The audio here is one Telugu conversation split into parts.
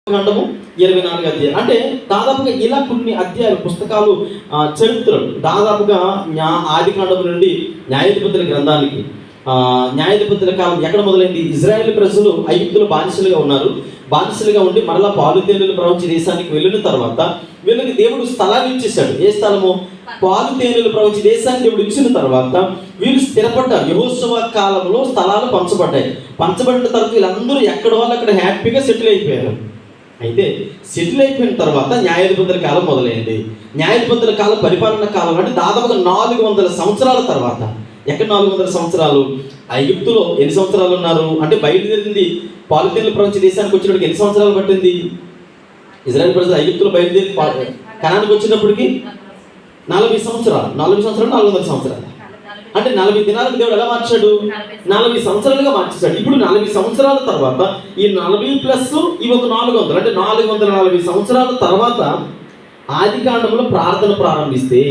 ఖండము 24 అధ్యాయం. అంటే దాదాపుగా ఇలా కొన్ని అధ్యాయాలు పుస్తకాలు చరిత్రలు దాదాపుగా ఆది కాండం నుండి న్యాయాధిపతుల గ్రంథానికి న్యాయాధిపతుల కాలం ఎక్కడ మొదలైంది? ఇజ్రాయేల్ ప్రజలు ఐగుప్తులో బానిసలుగా ఉన్నారు. బానిసలుగా ఉండి మరలా పాలు తేనెలు ప్రవహించే దేశానికి వెళ్ళిన తర్వాత వీళ్ళకి దేవుడు స్థలాన్ని ఇచ్చేసాడు. ఏ స్థలము? పాలు తేనెలు ప్రవహించే దేశాన్ని దేవుడు ఇచ్చిన తర్వాత వీళ్ళు స్థిరపడ్డారు. యెహోషువ కాలంలో స్థలాలు పంచబడ్డాయి. పంచబడిన తర్వాత వీళ్ళందరూ ఎక్కడ వాళ్ళు అక్కడ హ్యాపీగా సెటిల్ అయిపోయారు. అయితే సెటిల్ అయిపోయిన తర్వాత న్యాయాధిపతుల కాలం మొదలైంది. న్యాయాధిపతుల కాలం పరిపాలన కాలం అంటే దాదాపుగా 400 సంవత్సరాల తర్వాత. ఎక్కడ 400 సంవత్సరాలు? ఐగుప్తులో ఎన్ని సంవత్సరాలు ఉన్నారు అంటే బయలుదేరింది పాలితీన్లు ప్రపంచ దేశానికి వచ్చినప్పటికి ఎన్ని సంవత్సరాలు పట్టింది? ఇజ్రాయెల్ ప్రజలు ఐగుప్తులో బయలుదేరి కనానికి వచ్చినప్పటికి 40 సంవత్సరాలు. 40 సంవత్సరాలు 400 సంవత్సరాలు అంటే 40 దినాలకు దేవుడు ఎలా మార్చాడు? 40 సంవత్సరాలుగా మార్చేశాడు. ఇప్పుడు 40 సంవత్సరాల తర్వాత ఈ 40 ప్లస్ ఇవి ఒక 400 అంటే 440 సంవత్సరాల తర్వాత ఆది కాండంలో ప్రార్థన ప్రారంభిస్తే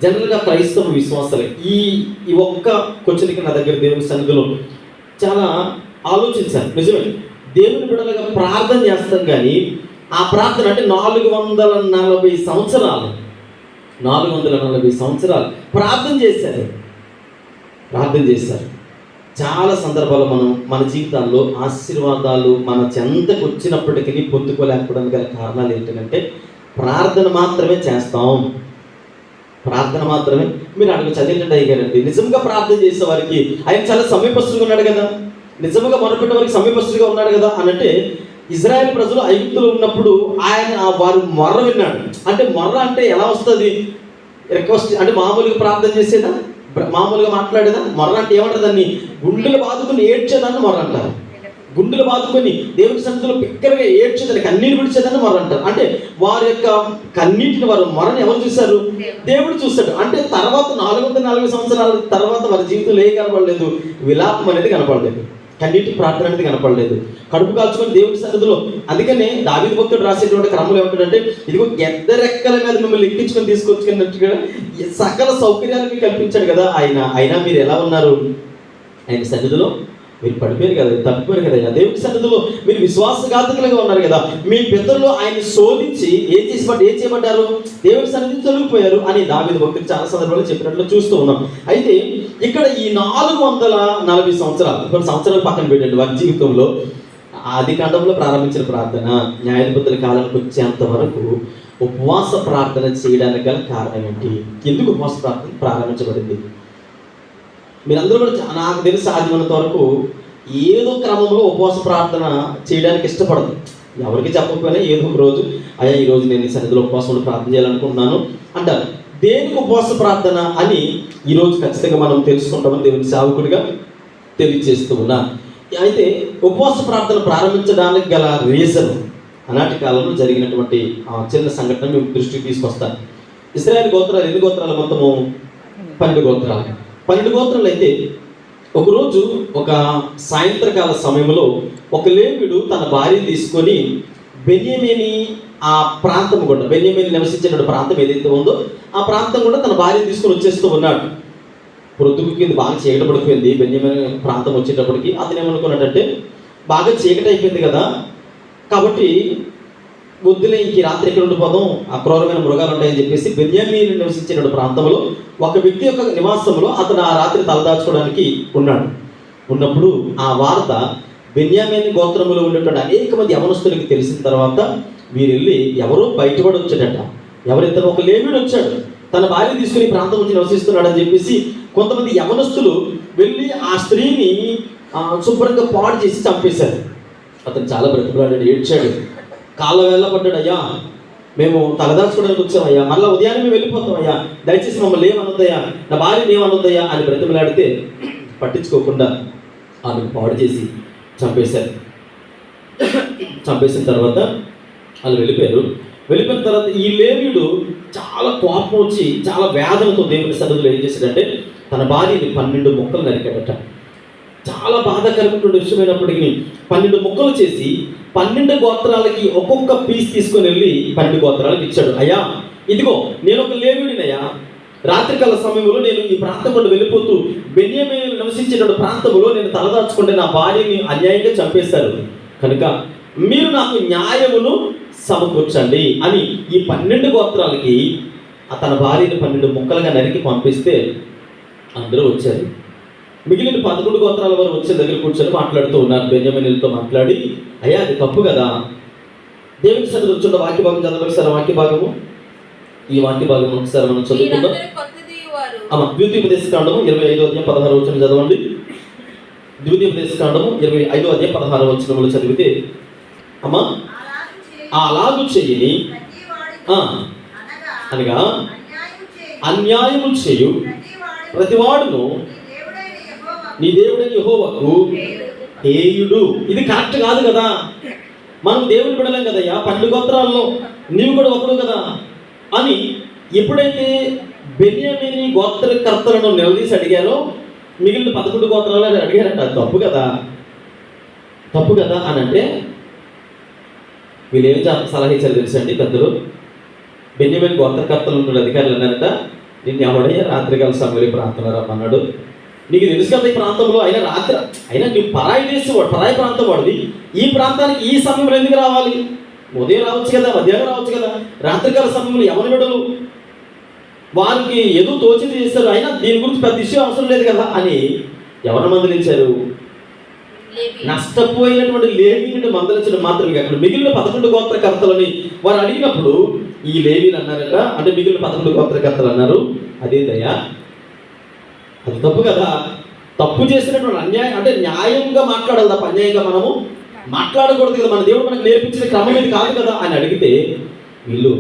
జనరల్గా క్రైస్తవ విశ్వాసాలు ఈ ఒక్క క్వశ్చన్కి నా దగ్గర దేవుని సన్నిధిలో చాలా ఆలోచించాను. నిజమే, దేవుని బిడ్డలుగా ప్రార్థన చేస్తాం కానీ ఆ ప్రార్థన అంటే 440 సంవత్సరాలు 440 సంవత్సరాలు ప్రార్థన చేశారు. చాలా సందర్భాల్లో మన జీవితాల్లో ఆశీర్వాదాలు మన చెంతకు వచ్చినప్పటికీ పొందుకోలేకపోవడానికి గల కారణాలు ఏంటంటే ప్రార్థన మాత్రమే చేస్తాం. ప్రార్థన మాత్రమే. మీరు అడుగు చదివినట్టు అయ్యారండి. నిజంగా ప్రార్థన చేసే వారికి ఆయన చాలా సమీపస్తుడిగా ఉన్నాడు కదా, నిజంగా మొరపెట్టే వారికి సమీపస్తుడిగా ఉన్నాడు కదా అనంటే ఇజ్రాయెల్ ప్రజలు ఐగుప్తులో ఉన్నప్పుడు ఆయన వారు మొర్ర విన్నాడు. అంటే మొర్ర అంటే ఎలా వస్తుంది? రిక్వెస్ట్ అంటే మామూలుగా ప్రార్థన చేసేదా? మామూలుగా మాట్లాడేదా? మొర్ర అంటే ఏమంటారు? దాన్ని గుండెలు బాదుకుని ఏడ్చేదాన్ని మొర్ర అంటారు. గుండెలు బాదుకొని దేవుని సన్నిధిలో బిగ్గరగా ఏడ్చేదాన్ని కన్నీరు విడిచేదాన్ని మొర్ర అంటారు. అంటే వారి యొక్క కన్నీటిని వారు మొరని ఎవరు చూశారు? దేవుడు చూశాడు. అంటే తర్వాత 440 సంవత్సరాల తర్వాత వారి జీవితంలో ఏ కనపడలేదు? విలాపం అనేది కనపడలేదు, కన్నీటి ప్రార్థన అనేది కనపడలేదు. కడుపు కాల్చుకొని దేవుని సన్నిధిలో. అందుకనే దావీదు భక్తుడు రాసేటువంటి క్రమంలో ఏమంటాడంటే, ఇదిగో గెద్దరెక్కల మీద మిమ్మల్ని ఎక్కించుకొని తీసుకొచ్చుకున్నట్టుగా సకల సౌకర్యాలు కల్పించాడు కదా ఆయన. అయినా మీరు ఎలా ఉన్నారు? ఆయన సన్నిధిలో మీరు పడిపోయారు కదా, తప్పిపోయారు కదా. దేవుని సన్నిధిలో మీరు విశ్వాసఘాతకులుగా ఉన్నారు కదా. మీ పితరులు ఆయన శోధించి ఏం చేయబడ్డారు? దేవుని సన్నిధిని తొలగిపోయారు అని దావీదు భక్తుడు చాలా సందర్భాల్లో చెప్పినట్లు చూస్తూ ఉన్నాం. అయితే ఇక్కడ ఈ 440 సంవత్సరాలు, కొన్ని సంవత్సరాలు పక్కన పెట్టండి, వారి జీవితంలో ఆది కాండంలో ప్రారంభించిన ప్రార్థన న్యాయాధిపతుల కాలానికి వచ్చేంత వరకు ఉపవాస ప్రార్థన చేయడానికి గల కారణం ఏంటి? ఎందుకు ఉపవాస ప్రార్థన ప్రారంభించబడింది? మీరందరూ కూడా నాకు తెలిసి సాధ్యమైనంత వరకు ఏదో క్రమంలో ఉపవాస ప్రార్థన చేయడానికి ఇష్టపడదు. ఎవరికి చెప్పకపోయినా ఏదో ఒక రోజు, అయ్యా ఈరోజు నేను ఈ సన్నిధిలో ఉపవాసంలో ప్రార్థన చేయాలనుకుంటున్నాను అంటారు. దేనికి ఉపవాస ప్రార్థన అని ఈరోజు ఖచ్చితంగా మనం తెలుసుకుంటామని దేవుని సేవకుడిగా తెలియజేస్తూ ఉన్నా. అయితే ఉపవాస ప్రార్థన ప్రారంభించడానికి గల రీజన్ ఆనాటి కాలంలో జరిగినటువంటి చిన్న సంఘటన మేము దృష్టికి తీసుకొస్తాను. ఇశ్రాయేలు గోత్రాలు ఎన్ని గోత్రాలు? మొత్తము 12 గోత్రాలు. 12 గోత్రాలు అయితే ఒకరోజు ఒక సాయంత్రకాల సమయంలో ఒక లేవీయుడు తన భార్యను తీసుకొని బెన్యామీని ఆ ప్రాంతం కూడా, బెన్యామీని నివసించిన ప్రాంతం ఏదైతే ఉందో ఆ ప్రాంతం కూడా తన భార్యను తీసుకొని వచ్చేస్తూ ఉన్నాడు. పొద్దుకు కింద బాగా చీకటి పడిపోయింది. బెన్యామీని ప్రాంతం వచ్చేటప్పటికి అతను ఏమనుకున్నాడంటే, బాగా చీకటి అయిపోయింది కదా, కాబట్టి వద్దులే ఇంక రాత్రి ఎక్కడ ఉండిపోదాం, అక్రూరమైన మృగాలు ఉంటాయని చెప్పేసి బెన్యామీను నివసించిన ప్రాంతంలో ఒక వ్యక్తి యొక్క నివాసంలో అతను ఆ రాత్రి తలదాచుకోవడానికి ఉన్నప్పుడు ఆ వార్త బెన్యామీను గోత్రంలో ఉండేటువంటి అనేక మంది యవనస్తులకి తెలిసిన తర్వాత వీరు వెళ్ళి ఎవరో బయటపడి వచ్చాడట. ఎవరిద్దరు? ఒక లేవీయుడు వచ్చాడు, తన భార్య తీసుకుని ప్రాంతం నుంచి నివసిస్తున్నాడని చెప్పేసి కొంతమంది యవనస్తులు వెళ్ళి ఆ స్త్రీని శుభ్రంగా పాడు చేసి చంపేశారు. అతను చాలా బ్రతిమలాడాడు, ఏడ్చాడు, కాళ్ళ వెళ్ళబడ్డాడు. అయ్యా మేము తలదాచుకోవడానికి వచ్చామయ్యా, మళ్ళీ ఉదయాన్నే మేము వెళ్ళిపోతామయ్యా, దయచేసి మమ్మల్ని ఏమనొద్దయ్యా, నా భార్యని ఏమనొద్దయ్యా అని బ్రతిమలాడితే పట్టించుకోకుండా ఆమెను పాడు చేసి చంపేశారు. చంపేసిన తర్వాత వాళ్ళు వెళ్ళిపోయిన తర్వాత ఈ లేవీయుడు చాలా కోపం వచ్చి చాలా వేదనతో దేవుని సన్నిధిలో ఏం చేశాడంటే తన భార్యని 12 ముక్కలు నరికాడట. చాలా బాధాకరమైనటువంటి విషయమైనప్పటికీ 12 ముక్కలు చేసి 12 గోత్రాలకి ఒక్కొక్క పీస్ తీసుకొని వెళ్ళి 12 గోత్రాలకు ఇచ్చాడు. అయ్యా ఇదిగో నేను ఒక లేవీయుడినయ్యా, రాత్రికాల సమయంలో నేను ఈ ప్రాంతం నుండి వెళ్ళిపోతూ బెన్యామీను నివసించిన ప్రాంతంలో నేను తలదాచుకుంటే నా భార్యని అన్యాయంగా చంపేశారు కనుక మీరు నాకు న్యాయమును సమకూర్చండి అని ఈ 12 గోత్రాలకి తన భార్యను 12 ముక్కలుగా నరికి పంపిస్తే అందరూ వచ్చారు. మిగిలిన 11 గోత్రాల వారు వచ్చే దగ్గర కూర్చొని మాట్లాడుతూ ఉన్నారు. బెన్యామీనులతో మాట్లాడి, అయ్యా అది తప్పు కదా, దేవుని సన్నిధిలో వచ్చున్న వాక్య భాగం చదవండి సార్. వాక్య భాగము, ఈ వాక్య భాగం ఒకసారి మనం చదువుకుందాం. ద్వితీయోపదేశకాండము 25వ అధ్యాయం 16వ వచనం చదవండి. ద్వితీయోపదేశకాండము 25వ అధ్యాయం 16వ వచనములు చదివితే, అమ్మా అలాగు చేయని అనగా అన్యాయము చేయు ప్రతివాడును నీ దేవుడైన యెహోవాకు హేయుడు. ఇది కరెక్ట్ కాదు కదా, మనం దేవుని బిడలేం కదయ్యా, 12 గోత్రాల్లో నీవు కూడా ఒకడు కదా అని ఎప్పుడైతే బెన్యామీని గోత్రకర్తలను నిలదీసి అడిగారో మిగిలిన 11 గోత్రాలను అడిగారంట. తప్పు కదా, తప్పు కదా అని అంటే వీళ్ళు ఏం సలహా ఇచ్చారు తెలుసండి పెద్దలు? బెన్యామీని గోత్రకర్తలు ఉన్న అధికారులు అన్నారట, నిన్ను ఎవడయ్యా రాత్రికాల సమయంలో ఈ ప్రాంతంలో రమ్మన్నాడు? నీకు తెలుసు కదా ఈ ప్రాంతంలో అయినా రాత్రి అయినా నువ్వు పరాయి దేశం వాడు, పరాయి ప్రాంతం వాడిది, ఈ ప్రాంతానికి ఈ సమయంలో ఎందుకు రావాలి? ఉదయం రావచ్చు కదా, మధ్యాహ్నం రావచ్చు కదా, రాత్రికాల సమయంలో ఎవరి విడలు వారికి ఏదో తోచింది చేస్తారు, అయినా దీని గురించి పెద్ద ఇష్యూ అవసరం లేదు కదా అని ఎవరిని మందలించారు? నష్టపోయినటువంటి లేవీని మందలించడం మాత్రమే కాకుండా మిగిలిన 11 గోత్రకర్తలని వారు అడిగినప్పుడు ఈ లేవీలు అన్నారట, అంటే మిగిలిన 11 గోత్రకర్తలు అన్నారు, అదేదయ్యా అది తప్పు కదా, తప్పు చేసినటువంటి అన్యాయం అంటే న్యాయంగా మాట్లాడాలి తప్ప అన్యాయంగా మనము మాట్లాడకూడదు కదా, మన దేవుడు మనకు నేర్పించిన క్రమం ఇది కాదు కదా అని అడిగితే వీళ్ళు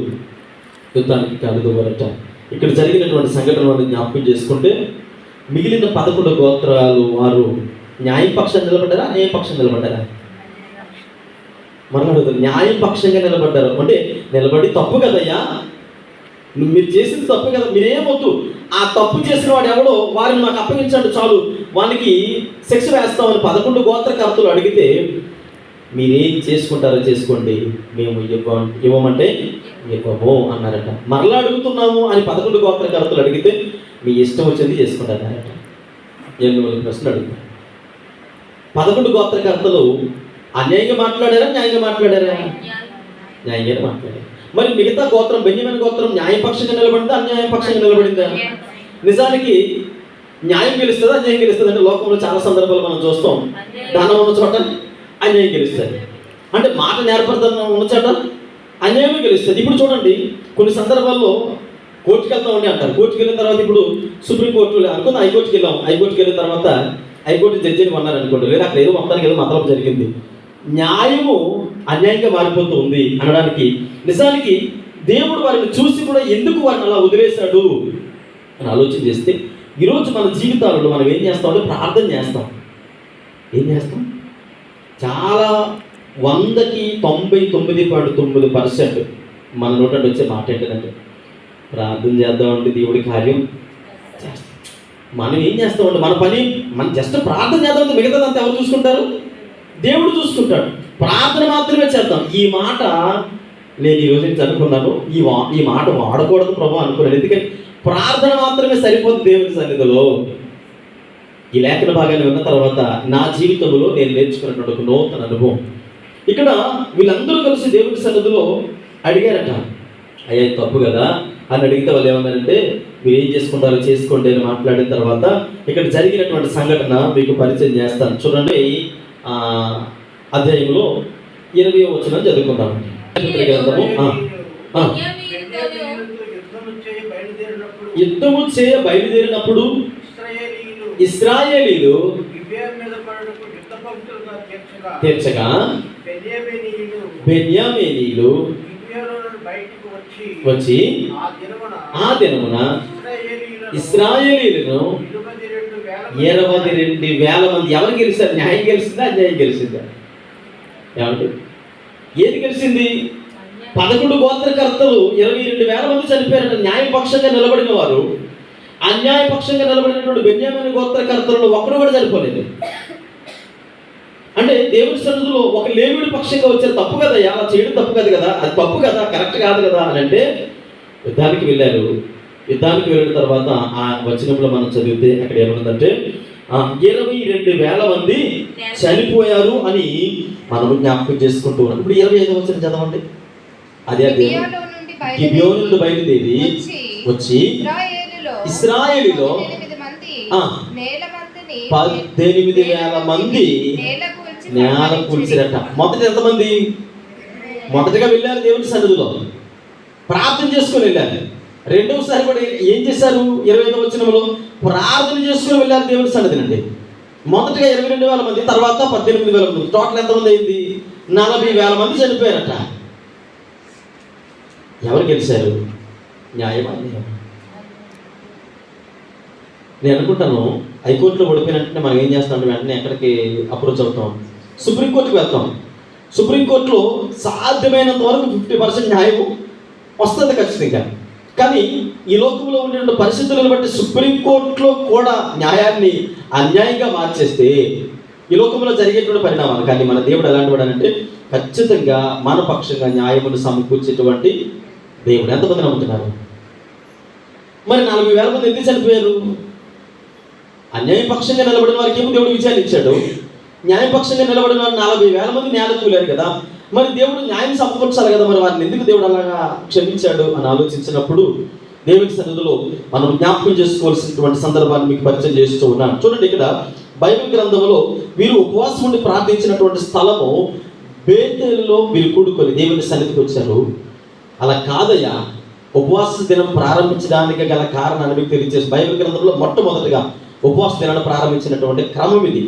యుద్ధానికి కలుగువరట. ఇక్కడ జరిగినటువంటి సంఘటనలను జ్ఞాపకం చేసుకుంటే మిగిలిన 11 గోత్రాలు వారు న్యాయం పక్షంగా నిలబడ్డారా, అన్యాయం పక్షంగా నిలబడ్డారా? మనం అడుగుతారు, న్యాయం పక్షంగా నిలబడ్డారు అంటే నిలబడి తప్పు కదయ్యా, మీరు చేసింది తప్పు కదా, మీరేమొద్దు, ఆ తప్పు చేసిన వాడు ఎవడో వారిని మాకు అప్పగించండి చాలు, వానికి శిక్ష వేస్తామని 11 గోత్రకర్తలు అడిగితే మీరేం చేసుకుంటారో చేసుకోండి, మేము ఇవ్వమంటే ఇవ్వము అన్నారట. మరలా అడుగుతున్నాము అని 11 గోత్రకర్తలు అడిగితే మీ ఇష్టం వచ్చింది చేసుకుంటారట. 8 ప్రశ్నలు అడుగుతారు. 11 గోత్రకర్తలు అన్యాయంగా మాట్లాడారా, న్యాయంగా మాట్లాడారా? న్యాయంగా మాట్లాడారు. మరి మిగతా గోత్రం బెన్యామీను గోత్రం న్యాయపక్షంగా నిలబడిందా, అన్యాయపక్షంగా నిలబడిందా? నిజానికి న్యాయం గెలుస్తుందా, అన్యాయం గెలుస్తుంది? అంటే లోకంలో చాలా సందర్భాలు మనం చూస్తాం, ధనం ఉన్న చోట అన్యాయం గెలుస్తుంది, అంటే మాట నేర్పడతనం ఉన్న చోట అన్యాయమే గెలుస్తుంది. ఇప్పుడు చూడండి, కొన్ని సందర్భాల్లో కోర్టుకి వెళ్తామండి అంటారు, కోర్టుకి వెళ్ళిన తర్వాత ఇప్పుడు సుప్రీంకోర్టు అనుకుంది హైకోర్టుకి వెళ్ళాం, హైకోర్టుకి వెళ్ళిన తర్వాత హైకోర్టు జడ్జిని కొన్నారు అనుకోండి, లేదా అక్కడ ఏదో మొత్తానికి ఏదో మతలబు జరిగింది, న్యాయము అన్యాయంగా మారిపోతూ ఉంది అనడానికి నిజానికి దేవుడు వారిని చూసి కూడా ఎందుకు వారిని అలా వదిలేశాడు అని ఆలోచన చేస్తే ఈరోజు మన జీవితాలలో మనం ఏం చేస్తామంటే ప్రార్థన చేస్తాం. ఏం చేస్తాం? చాలా 100కి 99.9% మన నోట వచ్చే మాట ఏంటంటే ప్రార్థన చేద్దామంటే దేవుడి కార్యం చేస్తాం. మనం ఏం చేస్తామంటే మన పని మనం జస్ట్ ప్రార్థన చేద్దామంటే మిగతాదంతా ఎవరు చూసుకుంటారు? దేవుడు చూసుకుంటాడు. ప్రార్థన మాత్రమే చేద్దాం. ఈ మాట నేను ఈరోజు నుంచి అనుకున్నాను, ఈ మాట వాడకూడదు ప్రభు అనుకున్నాను, ఎందుకంటే ప్రార్థన మాత్రమే సరిపోతుంది దేవుని సన్నిధిలో. ఈ లేఖన భాగాన్ని విన్న తర్వాత నా జీవితంలో నేను నేర్చుకున్నటువంటి ఒక నూతన అనుభవం. ఇక్కడ వీళ్ళందరూ కలిసి దేవుని సన్నిధిలో అడిగారట, అయ్యా తప్పు కదా అని అడిగితే వాళ్ళు ఏమన్నారంటే మీరు ఏం చేసుకుంటారో చేసుకోండి అని మాట్లాడిన తర్వాత ఇక్కడ జరిగినటువంటి సంఘటన మీకు పరిచయం చేస్తాను. చూడండి, అధ్యాయంలో 20వ వచనం చదువుకుందామండి. యుద్ధము చేయ బయలుదేరినప్పుడు ఇశ్రాయేలీలు తీర్చగా బెన్యామీనీయులు వచ్చి ఆ దినమున ఇశ్రాయేలీలను 22,000 మంది ఎవరు గెలిచారు? న్యాయం గెలిచిందా, అన్యాయం గెలిచిందా? ఏమంటే ఏది గెలిచింది? 11 గోత్రకర్తలు 22,000 మంది చనిపోయారంటే న్యాయపక్షంగా నిలబడిన వారు. అన్యాయపక్షంగా నిలబడినటువంటి బెన్యామీను గోత్రకర్తలలో ఒక్కడు కూడా చనిపోలేదు. అంటే దేవుడి సన్నిధిలో ఒక లేవీయుడి పక్షంగా వచ్చారు. తప్పు కదా, అలా చేయడం తప్పు కదా, అది తప్పు కదా, కరెక్ట్ కాదు కదా అని అంటే యుద్ధానికి వెళ్ళారు. యుద్ధానికి వెళ్ళిన తర్వాత ఆ వచనంలో మనం చదివితే అక్కడ ఏమన్నదంటే 22,000 మంది చనిపోయారు అని మనం జ్ఞాపకం చేసుకుంటూ ఉన్నాం. ఇప్పుడు 25వ వచనం చదవండి. అదే గిబియోను నుండి బయలుదేరి వచ్చి ఇశ్రాయేలులో 18,000 మంది నేల కూల్చిరట. మొదట ఎంతమంది? మొదటగా వెళ్ళారు దేవుని సన్నిధిలో, ప్రార్థన చేసుకొని వెళ్ళారు. రెండవసారి కూడా ఏం చేశారు? 25వ వచనంలో ప్రార్థన చేసుకుని వెళ్ళారు దేవుని సన్నిధి నుండి. మొదటగా 22,000 మంది, తర్వాత 18,000 మంది. టోటల్ ఎంతమంది అయింది? 40,000 మంది చనిపోయారట. ఎవరు గెలిచారు? న్యాయమా? నేను అనుకుంటాను హైకోర్టులో ఓడిపోయినట్టే మనం ఏం చేస్తాం, వెంటనే ఎక్కడికి అప్రోచ్ అవుతాం? సుప్రీంకోర్టుకి వెళ్తాం. సుప్రీంకోర్టులో సాధ్యమైనంత వరకు 50% న్యాయం వస్తుంది ఖచ్చితంగా. కానీ ఈ లోకంలో ఉండే పరిస్థితులను బట్టి సుప్రీంకోర్టులో కూడా న్యాయాన్ని అన్యాయంగా మార్చేస్తే ఈ లోకంలో జరిగేటువంటి పరిణామాలు. కానీ మన దేవుడు ఎలాంటి వాడు అంటే ఖచ్చితంగా మన పక్షంగా న్యాయమును సమకూర్చేటువంటి దేవుడు. ఎంతమంది నమ్ముతున్నారు? మరి 40,000 మంది ఎందుకు చనిపోయారు? అన్యాయపక్షంగా నిలబడిన వారికి ఏమో దేవుడు విజయాన్ని ఇచ్చాడు. న్యాయపక్షంగా నిలబడిన వారు 40,000 మంది నేల కూలారు కదా. మరి దేవుడు న్యాయం సమకూర్చాలి కదా, మరి వారిని ఎందుకు దేవుడు అలాగా క్షమించాడు అని ఆలోచించినప్పుడు దేవుని సన్నిధిలో మనం జ్ఞాపకం చేసుకోవాల్సినటువంటి సందర్భాన్ని మీకు పరిచయం చేస్తూ ఉన్నాను. చూడండి, ఇక్కడ బైబిల్ గ్రంథంలో వీరు ఉపవాసం ఉండి ప్రార్థించినటువంటి స్థలము బేతేలులో వీరు కూడుకొని దేవుని సన్నిధికి వచ్చారు. అలా కాదయ్యా, ఉపవాస దినం ప్రారంభించడానికి గల కారణాన్ని మీకు తెలియజేసి బైబిల్ గ్రంథంలో మొట్టమొదటిగా ఉపవాస దినాన్ని ప్రారంభించినటువంటి క్రమం ఇది.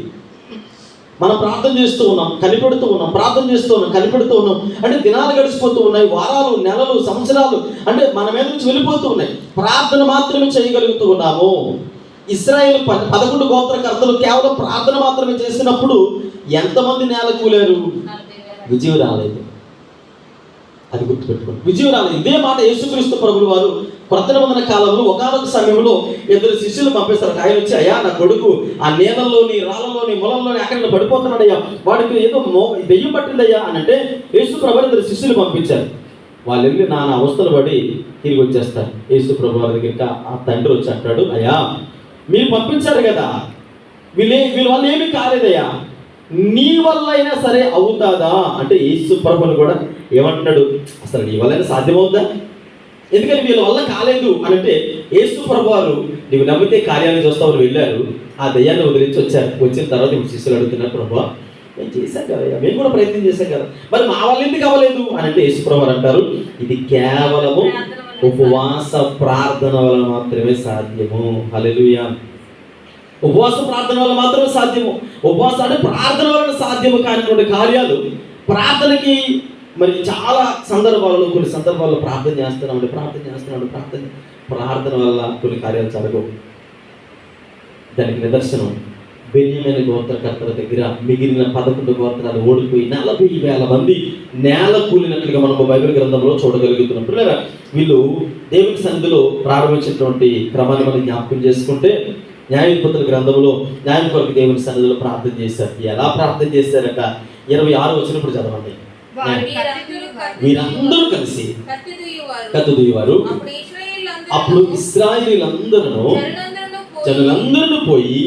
మనం ప్రార్థన చేస్తూ ఉన్నాం, కనిపెడుతూ ఉన్నాం, ప్రార్థన చేస్తూ ఉన్నాం, కనిపెడుతూ ఉన్నాం. అంటే దినాలు గడిచిపోతూ ఉన్నాయి, వారాలు, నెలలు, సంవత్సరాలు అంటే మన మీద నుంచి వెళ్ళిపోతూ ఉన్నాయి. ప్రార్థన మాత్రమే చేయగలుగుతూ ఉన్నాము. ఇశ్రాయేలు 11 గోత్రకర్తలు కేవలం ప్రార్థన మాత్రమే చేసినప్పుడు ఎంతమంది నేల కూలారు? విజయం రాలేదు. అది గుర్తుపెట్టుకోండి, విజయం రాలేదు. ఇదే మాట యేసుక్రీస్తు ప్రభువు వారు కొత్త నిబంధన కాలంలో ఒకానొక సమయంలో 2 శిష్యులు పంపిస్తారు. ఆయన వచ్చి, అయ్యా నా కొడుకు ఆ నీళ్ళల్లోని, రాళ్ళలోని, మొలల్లోని అక్కడ పడిపోతున్నాడయ్యా, వాడికి ఏదో దెయ్యం పట్టిందయ్యా అని అంటే యేసు ప్రభు 2 శిష్యులు పంపించారు. వాళ్ళు వెళ్ళి నానా అవస్థలు పడి తిరిగి వచ్చేస్తారు. యేసు ప్రభు వారి దగ్గరికి ఆ తండ్రి వచ్చి అంటాడు, అయ్యా మీరు పంపించారు కదా, వీళ్ళ వల్ల ఏమీ కాలేదయ్యా, నీ వల్ల అయినా సరే అవుతాదా అంటే యేసు ప్రభుని కూడా ఏమంటున్నాడు, అసలు నీ వల్ల సాధ్యమవుతుందా? ఎందుకని వీళ్ళ వల్ల కాలేదు అని అంటే యేసు ప్రభు వారు నీవు నమ్మితే కార్యాలను చూస్తామని వెళ్ళారు. ఆ దయ్యాన్ని వదిలించి వచ్చారు. వచ్చిన తర్వాత ఇప్పుడు శిష్యులు అడుగుతున్నారు, ప్రభు మేము చేశాం కదా, మేము కూడా ప్రయత్నం చేశాం కదా, మరి మా వల్ల ఎందుకు అవ్వలేదు అని అంటే యేసు ప్రభు వారు అంటారు, ఇది కేవలము ఉపవాస ప్రార్థన వల్ల మాత్రమే సాధ్యము. హల్లెలూయా. ఉపవాస ప్రార్థన వల్ల మాత్రమే సాధ్యము. ఉపవాసం అంటే ప్రార్థన వల్ల సాధ్యము కానిటువంటి కార్యాలు ప్రార్థనకి మరి చాలా సందర్భాలలో, కొన్ని సందర్భాల్లో ప్రార్థన చేస్తున్నామండి, ప్రార్థన వల్ల కొన్ని కార్యాలు జరగవు. దానికి నిదర్శనం బెన్యామీను గోత్రకర్తల దగ్గర మిగిలిన 11 గోత్రాలు ఓడిపోయి 40,000 మంది నేల కూలినట్లుగా మనం బైబిల్ గ్రంథంలో చూడగలుగుతున్నాం. లేదా వీళ్ళు దేవుని సన్నిధిలో ప్రారంభించినటువంటి క్రమాన్ని మనం జ్ఞాపకం చేసుకుంటే న్యాయాధిపతుల గ్రంథంలో న్యాయం కొరకు దేవుని సన్నిధిలో ప్రార్థన చేశారు. ఎలా ప్రార్థన చేశారట? 26 వచ్చినప్పుడు చదవండి. వీరందరూ కలిసి కత్తి దూయేవారు. అప్పుడు ఇశ్రాయేలీయులందరూ జనులందరూ పోయి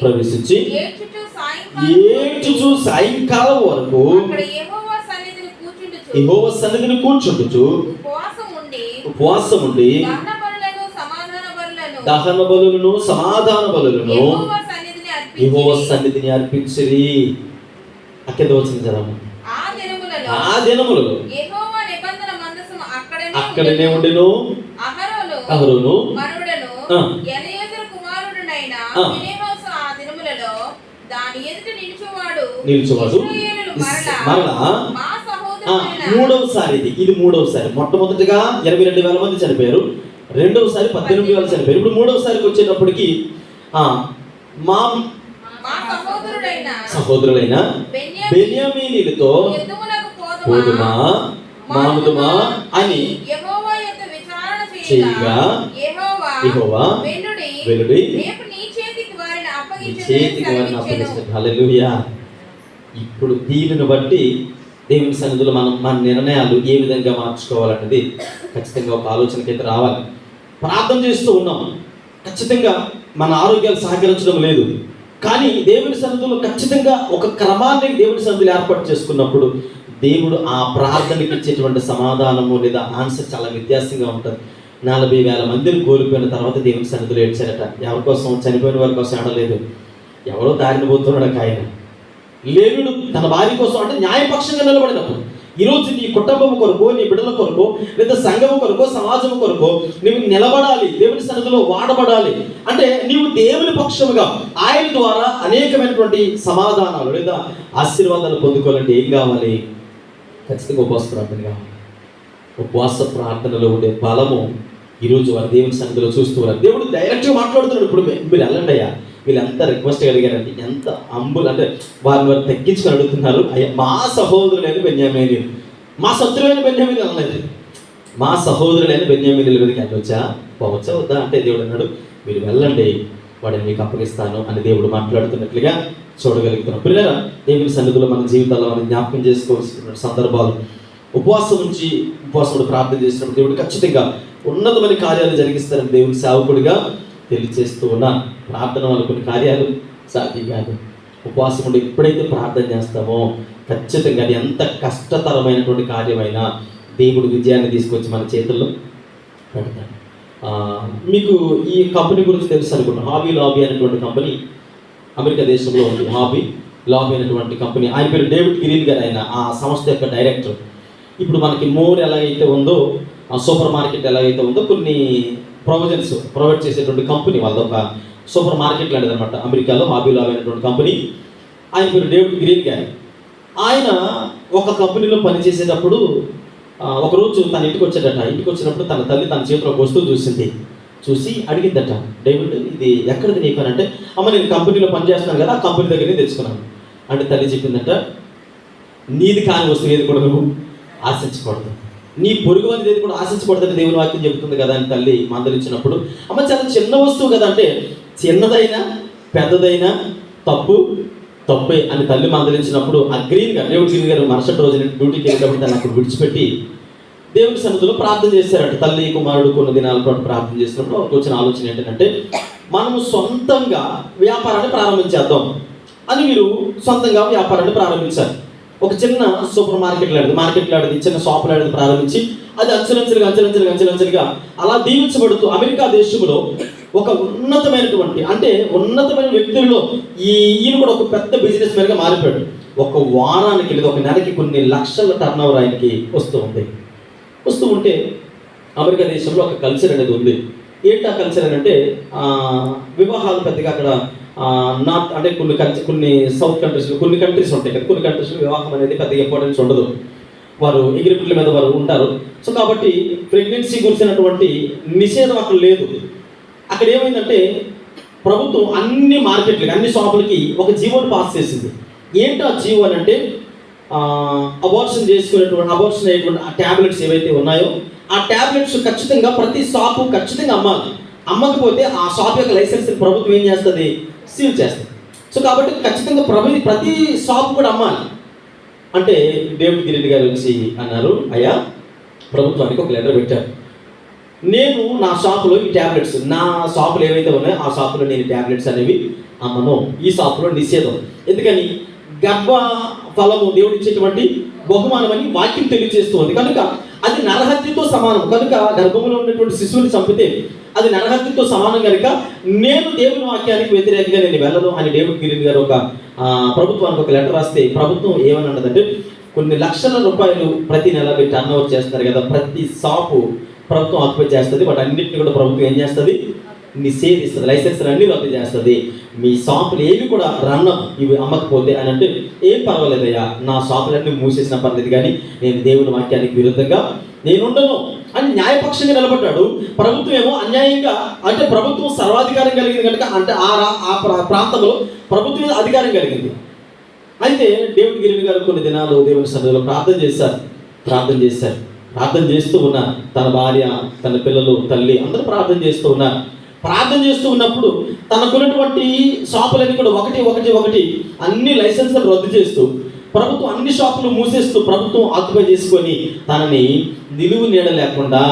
ప్రవేశించి ఏడ్చుచు సాయంకాలం వరకు యెహోవా సన్నిధిని కూర్చుండుచు ఉపవాసం ఉండి దహన బలులను సమాధాన బలులను యెహోవా సన్నిధిని అర్పించిరి. అక్కడ వచ్చిన జరము ఆ దినములలో అక్కడనే ఉండెను అహరోను నిలుచువాడు. మరలా మూడవసారి ఇది మూడవసారి. మొట్టమొదటిగా 22,000 మంది చనిపోయారు, రెండవసారి 18,000 చనిపోయారు. ఇప్పుడు మూడవసారికి వచ్చేటప్పటికి మా సహోదరులైన బెన్యామీనీలతో పోదుమా మానుదుమా అని చేయగా యెహోవా వెలుడి చేతికి వారిని అప్పగించాడు. హల్లెలూయా. ఇప్పుడు దీనిని బట్టి దేవుని సన్నిధిలో మన నిర్ణయాలు ఏ విధంగా మార్చుకోవాలన్నది ఖచ్చితంగా ఒక ఆలోచనకైతే రావాలి. ప్రార్థన చేస్తూ ఉన్నాం, ఖచ్చితంగా మన ఆరోగ్యాలు సహకరించడం లేదు. కానీ దేవుని సన్నిధిలో ఖచ్చితంగా ఒక క్రమాన్ని దేవుని సన్నిధిలో ఏర్పాటు చేసుకున్నప్పుడు దేవుడు ఆ ప్రార్థనకి ఇచ్చేటువంటి సమాధానము లేదా ఆన్సర్ చాలా వ్యత్యాసంగా ఉంటుంది. 40,000 మందిని కోల్పోయిన తర్వాత దేవుని సన్నిధిలో ఏడ్చారట. ఎవరి కోసం? చనిపోయిన వారి కోసం ఏడలేదు. ఎవరో దారిని పోతున్నాడు ఆయన. లేవీయుడు తన భార్య కోసం, అంటే న్యాయపక్షంగా నిలబడినప్పుడు, ఈరోజు నీ కుటుంబం కొరకు, నీ బిడ్డల కొరకు, లేదా సంఘం కొరకు, సమాజం కొరకు నీవు నిలబడాలి, దేవుని సన్నిధిలో వాడబడాలి అంటే నీవు దేవుని పక్షముగా ఆయన ద్వారా అనేకమైనటువంటి సమాధానాలు లేదా ఆశీర్వాదాలు పొందుకోవాలంటే ఏం కావాలి? ఖచ్చితంగా ఉపవాస ప్రార్థన కావాలి. ఉపవాస ప్రార్థనలో ఉండే బలము ఈరోజు వారు దేవుని సన్నిధిలో చూస్తూ ఉన్నారు. దేవుడు డైరెక్ట్గా మాట్లాడుతున్నాడు. ఇప్పుడు మీరు వెళ్ళండి అయ్యా, వీళ్ళు ఎంత రిక్వెస్ట్ అడిగారండి, ఎంత అంబులు అంటే వారు తగ్గించుకొని అడుగుతున్నారు. అయ్యా మా సహోదరులైన బెన్యామీను, మా శత్రువైన బెన్యామీను అనలేదు, మా సహోదరులైన బెన్యామీనుల మీదకి వెళ్ళొచ్చా పోవచ్చా వద్దా అంటే దేవుడు అన్నాడు మీరు వెళ్ళండి, వాడిని మీకు అప్పగిస్తాను అని దేవుడు మాట్లాడుతున్నట్లుగా చూడగలుగుతున్నాం. పిల్లరా, దేవుని సన్నిధిలో మన జీవితాల్లో మనం జ్ఞాపకం చేసుకోవాల్సిన సందర్భాలు, ఉపవాసముడు ప్రార్థన చేసినప్పుడు దేవుడు ఖచ్చితంగా ఉన్నతమైన కార్యాలు జరిగిస్తారని దేవుని సేవకుడిగా తెలియజేస్తూ ఉన్నాను. ప్రార్థన వల్ల కొన్ని కార్యాలు సాధ్యం కాదు. ఉపవాసముడు ఎప్పుడైతే ప్రార్థన చేస్తామో ఖచ్చితంగా అది ఎంత కష్టతరమైనటువంటి కార్యమైనా దేవుడు విజయాన్ని తీసుకొచ్చి మన చేతుల్లో పెడతాడు. మీకు ఈ కంపెనీ గురించి తెలుసు అనుకుంటున్నాను. హాబీ లాబీ అనేటువంటి కంపెనీ అమెరికా దేశంలో ఉంది. హాబీ లాబీ అనేటువంటి కంపెనీ, ఆయన పేరు డేవిడ్ గ్రీన్ గారు. ఆయన ఆ సంస్థ యొక్క డైరెక్టర్. ఇప్పుడు మనకి మోర్ ఎలాగైతే ఉందో, సూపర్ మార్కెట్ ఎలాగైతే ఉందో, కొన్ని ప్రొవిజన్స్ ప్రొవైడ్ చేసేటువంటి కంపెనీ వాళ్ళ ఒక సూపర్ మార్కెట్ లాంటిది అనమాట అమెరికాలో. హాబీ లాబీ అనేటువంటి కంపెనీ. ఆయన పేరు డేవిడ్ గ్రీన్ గారు. ఆయన ఒక కంపెనీలో పనిచేసేటప్పుడు ఒకరోజు తన ఇంటికి వచ్చాడట. ఇంటికి వచ్చినప్పుడు తన తల్లి తన చేతిలో ఒక వస్తువు చూసి అడిగిందట, డేవిడ్ ఇది ఎక్కడిది నీకు అని అంటే, అమ్మ నేను కంపెనీలో పనిచేస్తున్నాను కదా, ఆ కంపెనీ దగ్గర తెచ్చుకున్నాను అంటే తల్లి చెప్పిందట, నీది కాని వస్తువు ఏది కూడా నువ్వు ఆశించకూడదు, నీ పొరుగు వారిది ఏది కూడా ఆశించకూడదని దేవుని వాక్యం చెబుతుంది కదా అని తల్లి మందలించినప్పుడు, అమ్మ చాలా చిన్న వస్తువు కదా అంటే, చిన్నదైనా పెద్దదైనా తప్పే అని తల్లి మందలించినప్పుడు ఆ డేవిడ్ గ్రీన్ గారు మరుసటి రోజు డ్యూటీకి వెళ్ళినప్పుడు తను అక్కడ విడిచిపెట్టి దేవుని సన్నిధిలో ప్రార్థన చేశారంట. తల్లి కుమారుడు కొన్ని దినాల పాటు ప్రార్థన చేసినప్పుడు ఒక వచ్చిన ఆలోచన ఏంటంటే, మనము సొంతంగా వ్యాపారాన్ని ప్రారంభించేద్దాం అని మీరు సొంతంగా వ్యాపారాన్ని ప్రారంభించారు. ఒక చిన్న సూపర్ మార్కెట్ లాంటిది చిన్న షాప్ లాంటిది ప్రారంభించి అది అంచెలంచెలుగా అలా దీవించబడుతూ అమెరికా దేశంలో ఒక ఉన్నతమైన వ్యక్తుల్లో ఈయన కూడా ఒక పెద్ద బిజినెస్ మ్యాన్గా మారిపోయాడు. ఒక వారానికి లేదా ఒక నెలకి కొన్ని లక్షల టర్న్ ఓవర్ ఆయనకి వస్తూ ఉంటే అమెరికా దేశంలో ఒక కల్చర్ అనేది ఉంది. ఏంటి ఆ కల్చర్ అని అంటే, వివాహాలు పెద్దగా అక్కడ అంటే కొన్ని సౌత్ కంట్రీస్లో కొన్ని కంట్రీస్ ఉంటాయి కదా, కొన్ని కంట్రీస్లో వివాహం అనేది పెద్దగా ఇంపార్టెన్స్ ఉండదు. వారు ఎగిరిపుట్ల మీద వారు ఉంటారు. సో కాబట్టి ప్రెగ్నెన్సీ గురించినటువంటి నిషేధం అక్కడ లేదు. అక్కడ ఏమైందంటే ప్రభుత్వం అన్ని మార్కెట్లకి, అన్ని షాపులకి ఒక జీవోని పాస్ చేసింది. ఏంటో ఆ జీవో అని అంటే, అబార్షన్ అయ్యేటువంటి ఆ ట్యాబ్లెట్స్ ఏవైతే ఉన్నాయో ఆ ట్యాబ్లెట్స్ ఖచ్చితంగా ప్రతి షాపు ఖచ్చితంగా అమ్మాలి. అమ్మకపోతే ఆ షాప్ యొక్క లైసెన్స్ ప్రభుత్వం ఏం చేస్తుంది? సీల్ చేస్తుంది. సో కాబట్టి ఖచ్చితంగా ప్రతి షాప్ కూడా అమ్మాలి. అంటే డేవిడ్ గ్రీన్ గారు వచ్చి అన్నారు, అయ్యా ప్రభుత్వానికి ఒక లెటర్ పెట్టారు, నేను నా షాపులో ఈ ట్యాబ్లెట్స్, నా షాపులు ఏవైతే ఉన్నాయో ఆ షాపులో నేను ట్యాబ్లెట్స్ అనేవి అమ్మను, ఈ షాపులో నిషేధం. ఎందుకని? గర్భ ఫలము దేవుడు ఇచ్చేటువంటి బహుమానం అని వాక్యం తెలియజేస్తూ ఉంది కనుక అది నరహత్యతో సమానం. కనుక గర్భంలో ఉన్నటువంటి శిశువుని చంపితే అది నరహత్యతో సమానం కనుక నేను దేవుని వాక్యానికి వ్యతిరేకంగా నేను వెళ్ళను అని డేవిడ్ గ్రీన్ గారు ఒక ప్రభుత్వానికి ఒక లెటర్ రాస్తే, ప్రభుత్వం ఏమని అన్నదంటే, కొన్ని లక్షల రూపాయలు ప్రతి నెల మీరు టర్న్ ఓవర్ చేస్తారు కదా, ప్రతి షాపు ప్రభుత్వం ఆక్యుపై చేస్తుంది, వాటి అన్నింటినీ కూడా ప్రభుత్వం ఏం చేస్తుంది? నిషేధిస్తుంది, లైసెన్స్లు అన్నీ రద్దు చేస్తుంది. మీ షాపులు ఏవి కూడా ఇవి అమ్మకపోతే అని అంటే, ఏం పర్వాలేదయ్యా, నా షాపులన్నీ మూసేసిన పర్లేదు కానీ నేను దేవుని వాక్యానికి విరుద్ధంగా నేను ఉండను అని న్యాయపక్షంగా నిలబడ్డాడు. ప్రభుత్వం ఏమో అన్యాయంగా, అంటే ప్రభుత్వం సర్వాధికారం కలిగింది కనుక, అంటే ఆ ప్రాంతంలో ప్రభుత్వం అధికారం కలిగింది. అయితే డేవిడ్ గ్రీన్ గారు కొన్ని దినాలు దేవుని సన్నిధిలో ప్రార్థన చేస్తూ ఉన్నారు. తన భార్య, తన పిల్లలు, తల్లి అందరూ ప్రార్థన చేస్తూ ఉన్నారు. ప్రార్థన చేస్తూ ఉన్నప్పుడు తనకున్నటువంటి షాపులన్నీ కూడా ఒకటి అన్ని లైసెన్సులు రద్దు చేస్తూ, ప్రభుత్వం అన్ని షాపులు మూసేస్తూ ప్రభుత్వం ఆక్యుపై చేసుకొని తనని నిలువు నీడ లేకుండా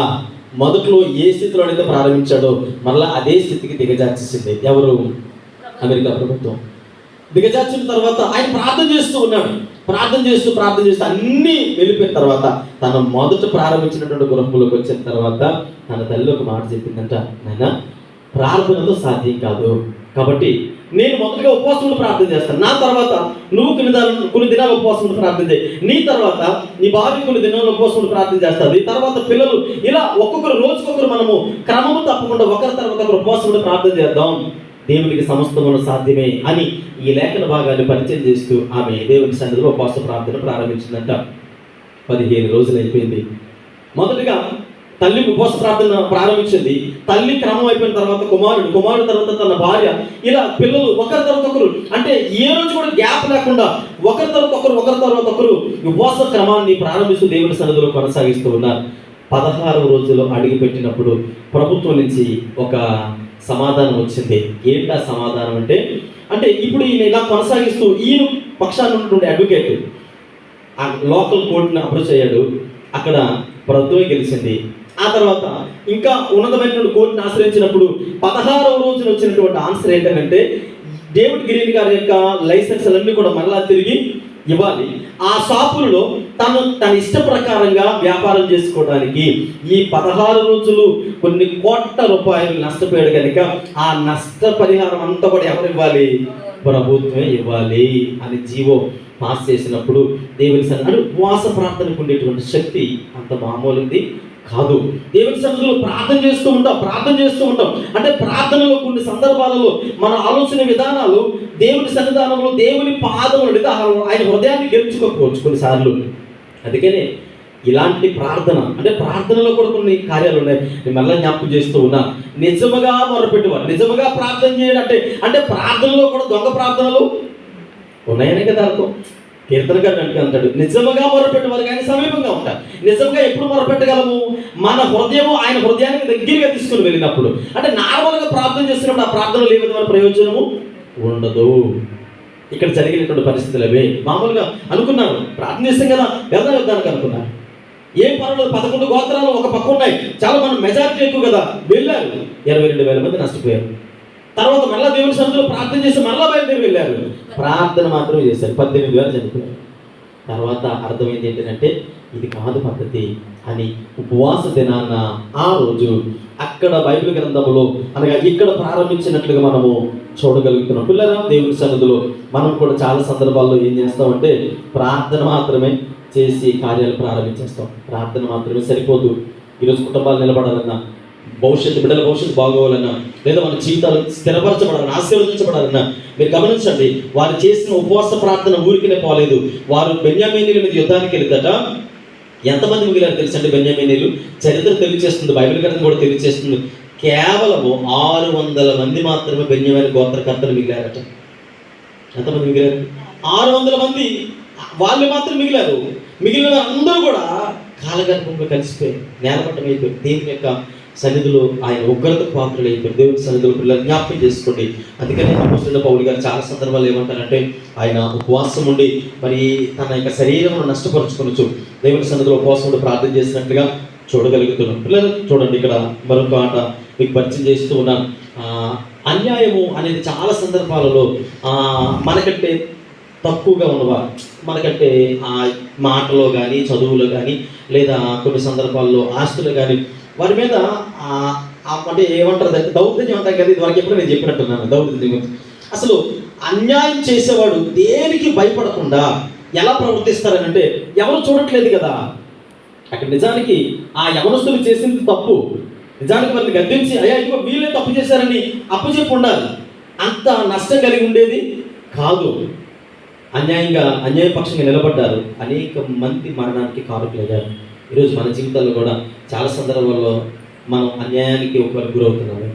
మొదట్లో ఏ స్థితిలో అయితే ప్రారంభించాడో మరలా అదే స్థితికి దిగజార్చేసింది. ఎవరు? అమెరికా ప్రభుత్వం. దిగజార్చిన తర్వాత ఆయన ప్రార్థన చేస్తూ ఉన్నాడు. ప్రార్థన చేస్తూ అన్నీ వెళ్ళిపోయిన తర్వాత తను మొదట ప్రారంభించినటువంటి గురంపులోకి వచ్చిన తర్వాత తన తల్లి ఒక మాట చెప్పిందంట, నాయన ప్రార్థనతో సాధ్యం కాదు, కాబట్టి నేను మొదటగా ఉపవాసం ఉండి ప్రార్థన చేస్తాను, నా తర్వాత నువ్వు కొన్ని దినాలు ఉపవాసం ఉండి ప్రార్థన చేయి, నీ తర్వాత నీ భార్య కొన్ని దినాలు ఉపవాసం ఉండి ప్రార్థన చేస్తుంది, తర్వాత పిల్లలు, ఇలా ఒక్కొక్కరు రోజుకొకరు మనము క్రమము తప్పకుండా ఒకరి తర్వాత ఒకరు ఉపవాసం ఉండి ప్రార్థన చేద్దాం, దేవునికి సమస్తమును సాధ్యమే అని ఈ లేఖన భాగాన్ని పరిచయం చేస్తూ ఆమె దేవుని సన్నిధిలో ఉపవాస ప్రార్థన ప్రారంభించిందంట. 15 రోజులు అయిపోయింది. మొదటిగా తల్లి ఉపవాస ప్రార్థన ప్రారంభించింది. తల్లి క్రమం అయిపోయిన తర్వాత కుమారుడు తర్వాత తన భార్య, ఇలా పిల్లలు ఒకరి తర్వాత ఒకరు, అంటే ఏ రోజు కూడా గ్యాప్ లేకుండా ఒకరి తర్వాత ఒకరు ఉపవాస క్రమాన్ని ప్రారంభిస్తూ దేవుని సన్నిధిలో కొనసాగిస్తూ ఉన్నారు. 16వ రోజులో అడిగి పెట్టినప్పుడు ప్రభుత్వం నుంచి ఒక సమాధానం వచ్చింది. ఏంటా సమాధానం అంటే ఇప్పుడు ఈయన ఇలా కొనసాగిస్తూ ఈయన పక్షాన్ని ఉన్నటువంటి అడ్వకేట్ ఆ లోకల్ కోర్టుని అప్రోచ్ అయ్యాడు. అక్కడ ప్రభుత్వమే గెలిచింది. ఆ తర్వాత ఇంకా ఉన్నతమైనటువంటి కోర్టుని ఆశ్రయించినప్పుడు 16వ రోజున వచ్చినటువంటి ఆన్సర్ ఏంటంటే డేవిడ్ గ్రీన్ గారి యొక్క లైసెన్స్లన్నీ కూడా మరలా తిరిగి ఇవ్వాలి. ఆ షాపులలో తన ఇష్ట ప్రకారంగా వ్యాపారం చేసుకోవడానికి ఈ 16 రోజులు కొన్ని కోట్ల రూపాయలు నష్టపోయాడు కనుక ఆ నష్టపరిహారం అంతా కూడా ఎవరు ఇవ్వాలి? ప్రభుత్వమే ఇవ్వాలి అని జీవో పాస్ చేసినప్పుడు దేవుని సన్నిధిలో ఉపవాస ప్రార్థనకు ఉండేటువంటి శక్తి అంత మామూలుది కాదు. దేవుని సన్నిధిలో ప్రార్థన చేస్తూ ఉంటాం. అంటే ప్రార్థనలో కొన్ని సందర్భాలలో మన ఆలోచన విధానాలు దేవుని సన్నిధానంలో దేవుని పాదములు లేదా ఆయన హృదయాన్ని గెలుచుకోకపోవచ్చు కొన్నిసార్లు. అందుకనే ఇలాంటి ప్రార్థన, అంటే ప్రార్థనలో కూడా కొన్ని కార్యాలు ఉన్నాయి. నేను మళ్ళీ జ్ఞాపకం చేస్తూ ఉన్నా, నిజముగా మొరపెట్టేవారు, నిజముగా ప్రార్థన చేయడం అంటే ప్రార్థనలో కూడా దొంగ ప్రార్థనలు ఉన్నాయనే కదా అర్థం. కీర్తనగారు అంటాడు, నిజముగా మొరపెట్టేవారు కానీ సమీపంగా ఉంటారు. నిజంగా ఎప్పుడు మొరపెట్టగలము? మన హృదయము ఆయన హృదయానికి దగ్గరగా తీసుకుని వెళ్ళినప్పుడు. అంటే నార్మల్గా ప్రార్థన చేస్తున్నప్పుడు ఆ ప్రార్థనలో ఏ విధమైన ప్రయోజనము ఉండదు. ఇక్కడ జరిగినటువంటి పరిస్థితులు అవే. మామూలుగా అనుకున్నారు, ప్రార్థన చేస్తాం కదా, వెళ్దానికి అనుకున్నారు. ఏం పర్వాలేదు, 11 గోత్రాలు ఒక పక్క ఉన్నాయి, చాలా మనం మెజారిటీ ఎక్కువ కదా, వెళ్ళారు. 22,000 మంది నష్టపోయారు. తర్వాత మళ్ళా దేవుని సన్నిధిలో ప్రార్థన చేసి మళ్ళా బయలుదేరి వెళ్ళారు. ప్రార్థన మాత్రమే చేశారు, 18,000 చనిపోయారు. తర్వాత అర్థమైంది ఏంటంటే ఇది కాదు పద్ధతి అని ఉపవాస దినాన్న ఆ రోజు అక్కడ బైబిల్ గ్రంథంలో అనగా ఇక్కడ ప్రారంభించినట్లుగా మనము చూడగలుగుతున్నాం. పిల్లరా, దేవుని సన్నిధిలో మనం కూడా చాలా సందర్భాల్లో ఏం చేస్తామంటే ప్రార్థన మాత్రమే చేసి కార్యాలు ప్రారంభించేస్తాం. ప్రార్థన మాత్రమే సరిపోదు. ఈరోజు కుటుంబాలు నిలబడాలన్నా, బిడ్డల భవిష్యత్తు బాగోవాలన్నా, లేదా మన జీవితాలు స్థిరపరచబడాలన్నా, ఆశీర్వదించబడాలన్నా మీరు గమనించండి, వారు చేసిన ఉపవాస ప్రార్థన ఊరికినే పోలేదు. వారు బెన్యామీనీల మీద యుద్ధానికి వెళ్తాట. ఎంతమంది మిగిలారు తెలుసండి? బెన్యామీనీలు చరిత్ర తెలియచేస్తుంది, బైబిల్ గ్రంథం కూడా తెలియచేస్తుంది. కేవలము 600 మంది మాత్రమే బెన్యామీను గోత్రకర్తలు మిగిలారట. ఎంతమంది మిగిలారు? 600 మంది. వాళ్ళు మాత్రం మిగిలారు. మిగిలిన వారందరూ కూడా కాలగర్భంలో కలిసిపోయి నేలమట్టం అయిపోయి దేవుని యొక్క సన్నిధిలో ఆయన ఉగ్రతకు పాత్రలు అయిపోయి దేవుని సన్నిధిలో పిల్లలు జ్ఞాపకం చేసుకోండి. అందుకని అపోస్తలుడైన పౌలు గారు చాలా సందర్భాలు ఏమంటారంటే ఆయన ఉపవాసం ఉండి మరి తన యొక్క శరీరమును నష్టపరుచుకొనొచ్చు దేవుని సన్నిధిలో ఉపవాసం ఉండి ప్రార్థన చేసినట్లుగా చూడగలుగుతున్నాం. పిల్లలు చూడండి, ఇక్కడ మరొక ఆట మీకు పరిచయం చేస్తూ ఉన్నాను. అన్యాయము అనేది చాలా సందర్భాలలో మనకంటే తక్కువగా ఉన్నవారు, మనకంటే మాటలో కానీ చదువులో కానీ లేదా కొన్ని సందర్భాల్లో ఆస్తులు కానీ వారి మీద అంటే ఏమంటారు, దౌర్జన్యం అంటాం కదా, ఇది వరకు ఎప్పుడు నేను చెప్పినట్టున్నాను. దౌర్జన్యం అసలు అన్యాయం చేసేవాడు దేనికి భయపడకుండా ఎలా ప్రవర్తిస్తారని అంటే ఎవరు చూడట్లేదు కదా. అక్కడ నిజానికి ఆ యవనస్తులు చేసింది తప్పు, నిజానికి వారిని గద్దించి అయ్యా ఇదిగో వీళ్ళే తప్పు చేశారని అప్పచెప్పి ఉండాలి. అంత నష్టం కలిగి ఉండేది కాదు. అన్యాయపక్షంగా నిలబడ్డారు. అనేక మంది మరణానికి కారకులయ్యారు. ఈరోజు మన జీవితాల్లో కూడా చాలా సందర్భాల్లో మనం అన్యాయానికి ఒకరు గురవుతున్నాము.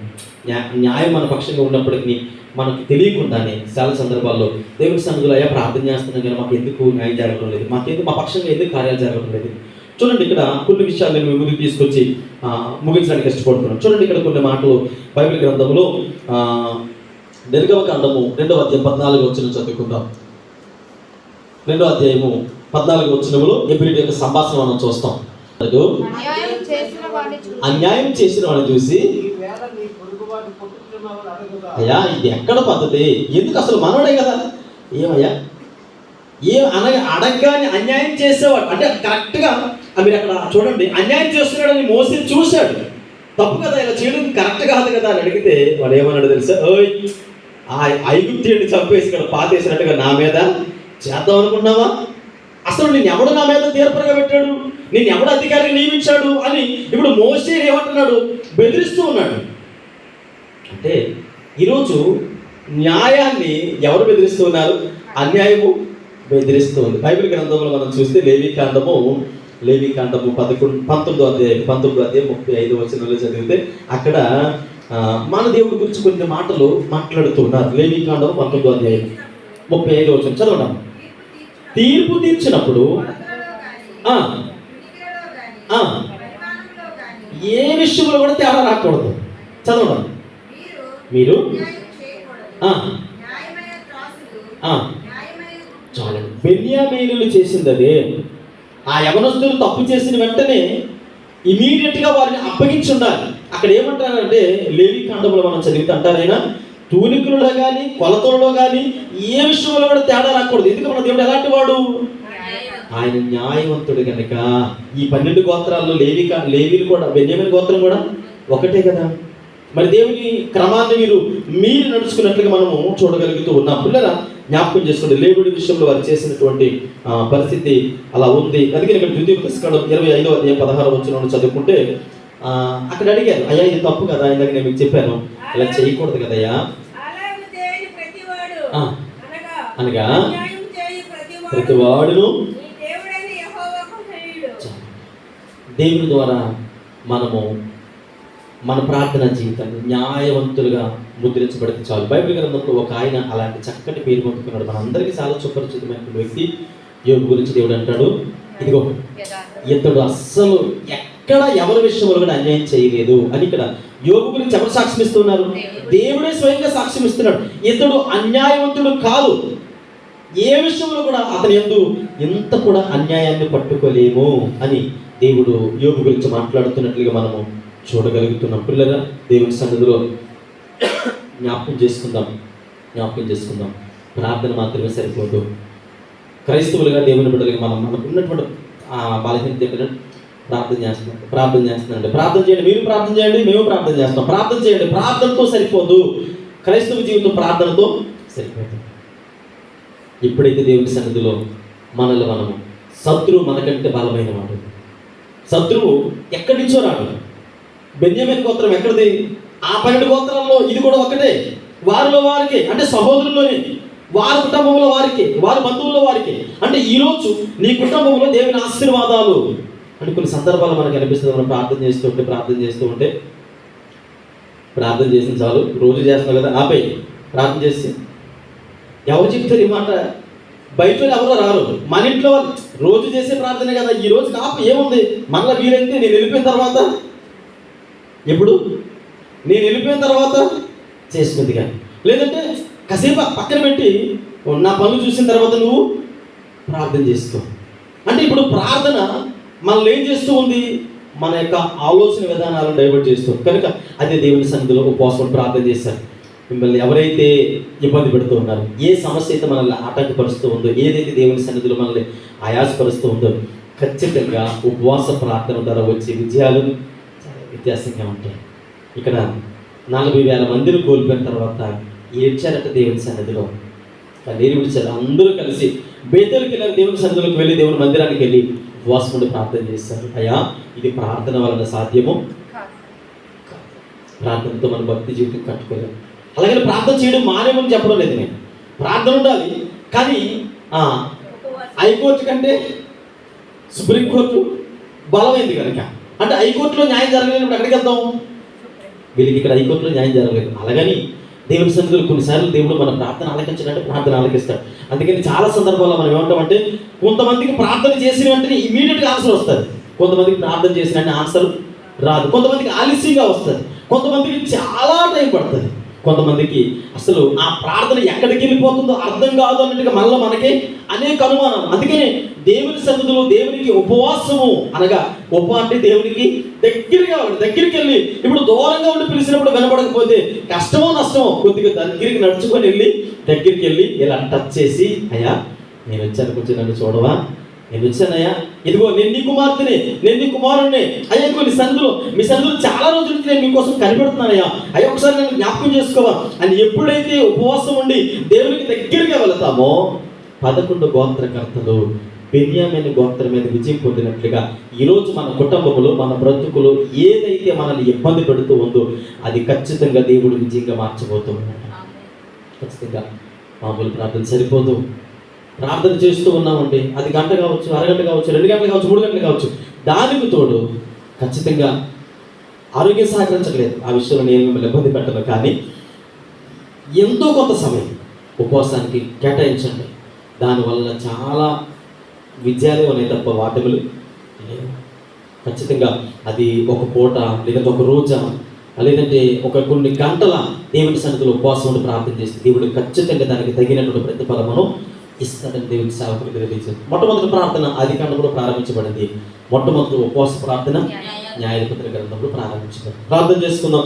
న్యాయం మన పక్షంగా ఉన్నప్పటికీ మనకు తెలియకుండానే చాలా సందర్భాల్లో దేవుని సన్నిధిలో అయ్యా ప్రార్థన చేస్తున్నాం కానీ మాకు ఎందుకు న్యాయం జరగడం లేదు, మా పక్షంగా ఎందుకు కార్యాలు జరగడం లేదు. చూడండి, ఇక్కడ కొన్ని విషయాలు నేను ముందుకు తీసుకొచ్చి ముగించడానికి ఇష్టపడుతున్నాను. చూడండి, ఇక్కడ కొన్ని మాటలు బైబిల్ గ్రంథంలో నిర్గమకాండము 2వ అధ్యాయం 14వ వచనం చదువుకుందాం. 2వ అధ్యాయము 14వ వచనంలో ఎబ్రీయుల యొక్క సంభాషణ మనం చూస్తాం. అన్యాయం చేసిన వాడిని చూసి అయ్యా ఇది ఎక్కడ పద్ధతి, ఎందుకు అసలు మనోడే కదా, ఏమయ్యా అడగగానే అన్యాయం చేసేవాడు అంటే కరెక్ట్గా మీరు అక్కడ చూడండి, అన్యాయం చేస్తున్నాడని మోసే చూశాడు, తప్పు కదా ఇలా చేయడం కరెక్ట్ కాదు కదా అని అడిగితే వాడు ఏమన్నాడు తెలుసా, ఓయ్ ఆ ఐగుప్తీయుడిని చంపేసి ఇక్కడ పాతేసినట్టుగా నా మీద చేద్దాం అనుకున్నావా, అసలు నేను ఎవడు నా మీద తీర్పరగా పెట్టాడు, నేను ఎవడు అధికారిగా నియమించాడు అని ఇప్పుడు మోసే ఏమంటున్నాడు, బెదిరిస్తూ ఉన్నాడు. అంటే ఈరోజు న్యాయాన్ని ఎవరు బెదిరిస్తూ ఉన్నారు, అన్యాయము బెదిరిస్తూ ఉంది. బైబిల్ గ్రంథంలో మనం చూస్తే లేవీకాండము 19వ అధ్యాయం 35 వచనంలో చదివితే అక్కడ మన దేవుడి గురించి కొన్ని మాటలు మాట్లాడుతూ ఉన్నారు. లేవీకాండం 19వ అధ్యాయం 35 వచనం చదవడం. తీర్పు తీర్చినప్పుడు ఏ విషయంలో కూడా తేడా రాకూడదు. చదవడం. మీరు చాలు బెన్యామీనులు చేసింది అదే. ఆ యవనస్తులు తప్పు చేసిన వెంటనే ఇమీడియట్గా వారిని అప్పగించి ఉండాలి. అక్కడ ఏమంటారంటే లేవీకాండంలో మనం చదివితే అంటారైనా తూనికలలో కానీ కొలతలలో కానీ ఏ విషయంలో కూడా తేడా రాకూడదు. ఎందుకు మన దేవుడు ఎలాంటి వాడు, ఆయన న్యాయవంతుడు కనుక. ఈ 12 గోత్రాల్లో లేవీలు కూడా బెన్యామీను గోత్రం కూడా ఒకటే కదా. మరి దేవుని క్రమాన్ని మీరు నడుచుకున్నట్లుగా మనము చూడగలుగుతూ ఉన్నాం. పిల్లరా జ్ఞాపకం చేసుకోండి, లేవుడి విషయంలో వారు చేసినటువంటి పరిస్థితి అలా ఉంది. అందుకే ఇక్కడ ద్వితీయోపదేశకాండం 25వ అధ్యాయం 16వ వచనంలో చదువుకుంటే అక్కడ అడిగారు, అయ్యా ఇది తప్పు కదా, ఇందాక నేను మీకు చెప్పాను ఇలా చేయకూడదు కదయ్యా అనగా ప్రతి వాడును దేవుని ద్వారా మనము మన ప్రార్థన జీవితాన్ని న్యాయవంతులుగా ముద్రించబడితే చాలు. బైబిల్ గ్రంథంలో ఒక ఆయన అలాంటి చక్కటి పేరు పొందుకున్నాడు. మనందరికీ చాలా సుపరిచితమైన వ్యక్తి యోబు గురించి దేవుడు అంటాడు, ఇదిగో ఇతడు అస్సలు ఎక్కడ ఎవరి విషయంలో కూడా అన్యాయం చేయలేదు అని. ఇక్కడ యోబు గురించి ఎవరు సాక్ష్యం ఇస్తున్నారు, దేవుడే స్వయంగా సాక్ష్యం ఇస్తున్నాడు. ఇతడు అన్యాయవంతుడు కాదు, ఏ విషయంలో కూడా అతని యందు ఎంత కూడా అన్యాయాన్ని పట్టుకోలేము అని దేవుడు యోబు గురించి మాట్లాడుతున్నట్లుగా మనము చూడగలుగుతున్నాం. పిల్లగా దేవుని సన్నిధిలో జ్ఞాపకం చేసుకుందాం. ప్రార్థన మాత్రమే సరిపోదు. క్రైస్తవులుగా దేవుని బిడ్డలుగా మనకు ఉన్నటువంటి బలహీనత చెప్పిన ప్రార్థన చేస్తున్నాం. ప్రార్థన చేయండి, మీరు ప్రార్థన చేయండి, మేము ప్రార్థన చేస్తాం. ప్రార్థన చేయండి, ప్రార్థనతో సరిపోదు. క్రైస్తవ జీవితం ప్రార్థనతో సరిపోదు. ఎప్పుడైతే దేవుని సన్నిధిలో మనల్ని మనము శత్రువు మనకంటే బలమైన వాడు, శత్రువు ఎక్కడి నుంచో రాడు. బెన్యామీను గోత్రం ఎక్కడిది, ఆ 12 గోత్రాల్లో ఇది కూడా ఒకటే. వారిలో వారికి అంటే సహోదరుల్లోనే, వారి కుటుంబంలో వారికి, వారి బంధువుల్లో వారికి. అంటే ఈరోజు నీ కుటుంబంలో దేవుని ఆశీర్వాదాలు అంటే కొన్ని సందర్భాలు మనకు అనిపిస్తుంది. మనం ప్రార్థన చేస్తూ ఉంటే ప్రార్థన చేసిన చాలు, రోజు చేస్తున్నావు కదా ఆపై ప్రార్థన చేసి ఎవరు చెప్తారు ఈ మాట, బయట ఎవరో రారు, మన ఇంట్లో రోజు చేసే ప్రార్థనే కదా, ఈ రోజు కాపు ఏముంది, మళ్ళీ వీలైతే నేను వెళ్ళిపోయిన తర్వాత, ఎప్పుడు నేను వెళ్ళిపోయిన తర్వాత చేసుకుంది కానీ, లేదంటే కాసేపు పక్కన పెట్టి నా పనులు చూసిన తర్వాత నువ్వు ప్రార్థన చేసుకో. అంటే ఇప్పుడు ప్రార్థన మనల్ని ఏం చేస్తూ ఉంది, మన యొక్క ఆలోచన విధానాలను డైవర్ట్ చేస్తూ. కనుక అదే దేవుని సన్నిధిలో ఉపవాసం ప్రార్థన చేశారు. మిమ్మల్ని ఎవరైతే ఇబ్బంది పెడుతూ ఉన్నారు, ఏ సమస్య అయితే మనల్ని ఆటంకపరుస్తూ ఉందో, ఏదైతే దేవుని సన్నిధిలో మనల్ని ఆయాసపరుస్తూ ఉందో, ఖచ్చితంగా ఉపవాస ప్రార్థన ద్వారా వచ్చే విజయాలు చాలా వ్యత్యాసంగా ఉంటాయి. ఇక్కడ 40,000 మందిని కోల్పోయిన తర్వాత ఏడ్చారట దేవుని సన్నిధిలో, కన్నీరు విడిచారు. అందరూ కలిసి బేతేలుకి వెళ్ళారు, దేవుని సన్నిధిలోకి వెళ్ళి దేవుని మందిరానికి వెళ్ళి ఉపవాసముడు ప్రార్థన చేశారు. అయ్యా ఇది ప్రార్థన వలన సాధ్యము, ప్రార్థనతో మన భక్తి జీవితం కట్టుకోలేము. అలాగే ప్రార్థన చేయడం మానేమని చెప్పడం లేదు నేను, ప్రార్థన ఉండాలి. కానీ హైకోర్టు కంటే సుప్రీంకోర్టు బలమైంది కనుక, అంటే హైకోర్టులో న్యాయం జరగలేనప్పుడు ఎక్కడికి వెళ్తాం, వీళ్ళకి ఇక్కడ హైకోర్టులో న్యాయం జరగలేదు. అలాగని దేవుని సన్నిధిలో కొన్నిసార్లు దేవుడు మన ప్రార్థన ఆలకించాలంటే ప్రార్థన ఆలకిస్తాడు. అందుకని చాలా సందర్భాల్లో మనం ఏమంటామంటే, కొంతమందికి ప్రార్థన చేసిన వెంటనే ఇమీడియట్గా ఆన్సర్ వస్తుంది, కొంతమందికి ప్రార్థన చేసిన వెంటనే ఆన్సర్ రాదు, కొంతమందికి ఆలస్యంగా వస్తుంది, కొంతమందికి చాలా టైం పడుతుంది, కొంతమందికి అసలు ఆ ప్రార్థన ఎక్కడికి వెళ్ళిపోతుందో అర్థం కాదు అన్నట్టుగా మళ్ళీ మనకి అనేక అనుమానం. అందుకనే దేవుని సన్నిధిలో దేవునికి ఉపవాసము అనగా ఉప అంటే దేవునికి దగ్గరగా ఉండి, దగ్గరికి వెళ్ళి. ఇప్పుడు దూరంగా ఉండి పిలిచినప్పుడు వినపడకపోతే కష్టమో నష్టమో కొద్దిగా దగ్గరికి నడుచుకొని వెళ్ళి దగ్గరికి వెళ్ళి ఇలా టచ్ చేసి, అయ్యా నేను వచ్చాను, కొంచెం నన్ను చూడవా, నేను వచ్చానయ్యా, ఇదిగో నేను నీ కుమార్తెని, నేను నీ కుమారుణ్ణి, అయ్యా ఇదిగో మీ సన్నిధిలో చాలా రోజుల నుంచి నేను మీకోసం కనిపెడుతున్నానయ్యా, అయ్యా ఒకసారి నేను జ్ఞాపకం చేసుకోవా అని ఎప్పుడైతే ఉపవాసం ఉండి దేవునికి దగ్గరగా వెళతామో 11 గోత్రకర్తలు బెన్యామీను గోత్రం మీద విజయం పొందినట్లుగా ఈరోజు మన కుటుంబంలో, మన బ్రతుకులు ఏదైతే మనల్ని ఇబ్బంది పెడుతూ ఉందో అది ఖచ్చితంగా దేవుడు విజయంగా మార్చబోతూ ఉన్నాడు. ఖచ్చితంగా మామూలు ప్రార్థన సరిపోదు. ప్రార్థన చేస్తూ ఉన్నామండి, అది గంట కావచ్చు, అరగంట కావచ్చు, 2 గంటలు కావచ్చు, 3 గంటలు కావచ్చు, దానికి తోడు ఖచ్చితంగా ఆరోగ్యం సహకరించట్లేదు, ఆ విషయంలో నేను మిమ్మల్ని ఇబ్బంది పెట్టను, కానీ ఎంతో కొంత సమయం ఉపవాసానికి కేటాయించండి. దానివల్ల చాలా విజయాలు ఉన్నాయి తప్ప వాటములు లేవు. ఖచ్చితంగా అది ఒక పూట, లేదంటే ఒక రోజా, లేదంటే ఒక కొన్ని గంటల దేవుడి సన్నిధిలో ఉపవాసం ఉండి ప్రార్థన చేస్తే దేవుడు ఖచ్చితంగా దానికి తగినటువంటి ప్రతిఫలమును ఇస్తాడని దేవుడి సేవకులు తెలియజేశారు. మొట్టమొదటి ప్రార్థన ఆదికాండంలో ప్రారంభించబడింది. మొట్టమొదటి ఉపవాస ప్రార్థన న్యాయాధిపతుల గ్రంథంలో ప్రారంభించబడింది. ప్రార్థన చేసుకుందాం.